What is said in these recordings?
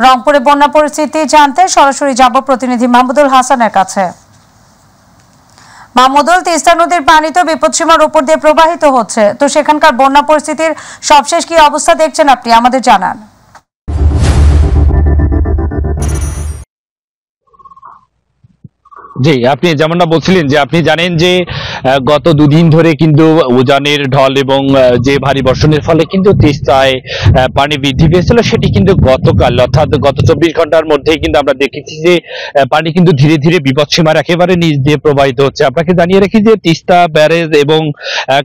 রংপুরে বন্যা পরিস্থিতি জানতে সরাসরি যাব প্রতিনিধি মাহমুদুল হাসানের কাছে। মাহমুদুল, তিস্তা নদীর পানি তো বিপদসীমার উপর দিয়ে প্রবাহিত হচ্ছে, তো সেখানকার বন্যা পরিস্থিতির সবশেষ কি অবস্থা দেখছেন আপনি, আমাদের জানান। জি, আপনি যেমনটা বলছিলেন যে আপনি জানেন যে গত দুদিন ধরে কিন্তু উজানের ঢল এবং যে ভারী বর্ষণের ফলে কিন্তু তিস্তায় পানি বৃদ্ধি পেয়েছিল, সেটি কিন্তু গতকাল অর্থাৎ গত 24 ঘন্টার মধ্যেই কিন্তু আমরা দেখেছি যে পানি কিন্তু ধীরে ধীরে বিপদসীমার একেবারে নিচ দিয়ে প্রবাহিত হচ্ছে। আপনাকে জানিয়ে রাখি যে তিস্তা ব্যারেজ এবং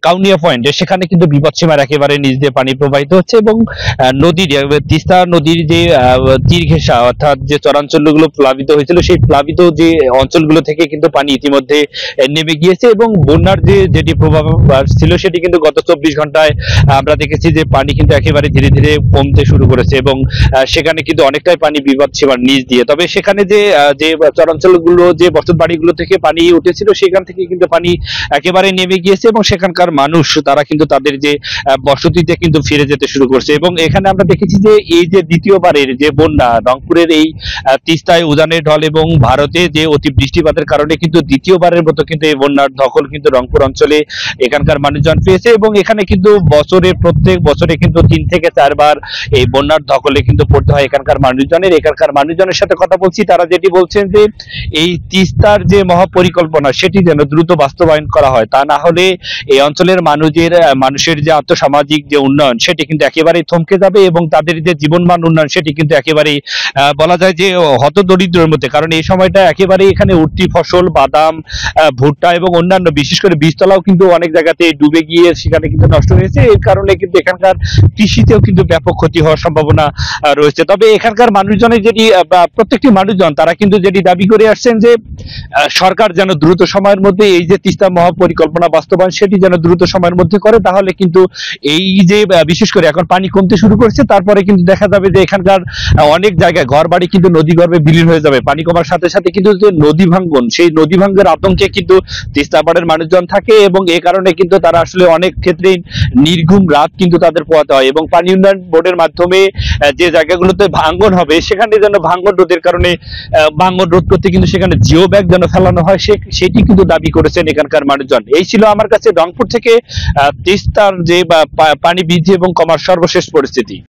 কাউনিয়া পয়েন্ট সেখানে কিন্তু বিপদসীমার একেবারে নিচ দিয়ে পানি প্রবাহিত হচ্ছে এবং নদীর তিস্তা নদীর যে তীর ঘেঁষা অর্থাৎ যে চরাঞ্চলগুলো প্লাবিত হয়েছিল, সেই প্লাবিত যে অঞ্চলগুলো থেকে কিন্তু পানি ইতিমধ্যে নেমে গিয়েছে এবং বন্যার যেটি প্রভাব ছিল সেটি কিন্তু গত 24 ঘন্টায় আমরা দেখেছি যে পানি কিন্তু একেবারে ধীরে ধীরে কমতে শুরু করেছে এবং সেখানে কিন্তু অনেকটাই পানি বিপদসীমার নিচ দিয়ে। তবে সেখানে যে চরাঞ্চলগুলো যে বসত বাড়িগুলো থেকে পানি উঠেছিল সেখান থেকে কিন্তু পানি একেবারে নেমে গিয়েছে এবং সেখানকার মানুষ তারা কিন্তু তাদের যে বসতিতে কিন্তু ফিরে যেতে শুরু করছে। এবং এখানে আমরা দেখেছি যে এই যে দ্বিতীয়বারের যে বন্যা রংপুরের এই তিস্তায় উজানের ঢল এবং ভারতে যে অতিবৃষ্টি কারণে কিন্তু দ্বিতীয়বারের মতো কিন্তু এই বন্যার দখল কিন্তু রংপুর অঞ্চলে এখানকার মানুষজন পেয়েছে এবং এখানে কিন্তু প্রত্যেক বছরে কিন্তু 3 থেকে 4 বার এই বন্যার দখলে কিন্তু পড়তে হয় এখানকার মানুষজনের সাথে কথা বলছি। তারা যেটি বলছেন যে এই তিস্তার যে মহাপরিকল্পনা সেটি যেন দ্রুত বাস্তবায়ন করা হয়, তা না হলে এই অঞ্চলের মানুষের যে আর্থসামাজিক যে উন্নয়ন সেটি কিন্তু একেবারেই থমকে যাবে এবং তাদের যে জীবনমান উন্নয়ন সেটি কিন্তু একেবারেই বলা যায় যে হতদরিদ্রের মধ্যে। কারণ এই সময়টা একেবারেই এখানে উঠতি ফসল, বাদাম, ভুট্টা এবং অন্যান্য বিশেষ করে বীজতলাও কিন্তু অনেক জায়গাতে ডুবে গিয়ে সেখানে কিন্তু নষ্ট হয়েছে। এই কারণে কিন্তু এখানকার কৃষিতেও কিন্তু ব্যাপক ক্ষতি হওয়ার সম্ভাবনা রয়েছে। তবে এখানকার মানুষজনের যেটি প্রত্যেকটি মানুষজন তারা কিন্তু যেটি দাবি করে আসছেন যে সরকার যেন দ্রুত সময়ের মধ্যে এই যে তিস্তা মহাপরিকল্পনা বাস্তবায়ন সেটি যেন দ্রুত সময়ের মধ্যে করে, তাহলে কিন্তু এই যে বিশেষ করে এখন পানি কমতে শুরু করেছে তারপরে কিন্তু দেখা যাবে যে এখানকার অনেক জায়গায় ঘর বাড়ি কিন্তু নদী গর্ভে বিলীন হয়ে যাবে। পানি কমার সাথে সাথে কিন্তু যে নদী ভাঙ্গন, সেই নদী ভাঙ্গের আতঙ্কে কিন্তু তিস্তাপাড়ের মানুষজন থাকে এবং এই কারণে কিন্তু তারা আসলে অনেক ক্ষেত্রে নির্ঘুম রাত কিন্তু তাদের পোহাতে হয় এবং পানি উন্নয়ন বোর্ডের মাধ্যমে যে জায়গাগুলোতে ভাঙ্গন হবে সেখানে যেন ভাঙ্গন রোধের কারণে ভাঙ্গন রোধ করতে কিন্তু সেখানে জিও ব্যাগ যেন ফেলানো হয় সেটি কিন্তু দাবি করেছেন এখানকার মানুষজন। এই ছিল আমার কাছে রংপুর থেকে তিস্তার যে পানি বৃদ্ধি এবং কমার সর্বশেষ পরিস্থিতি।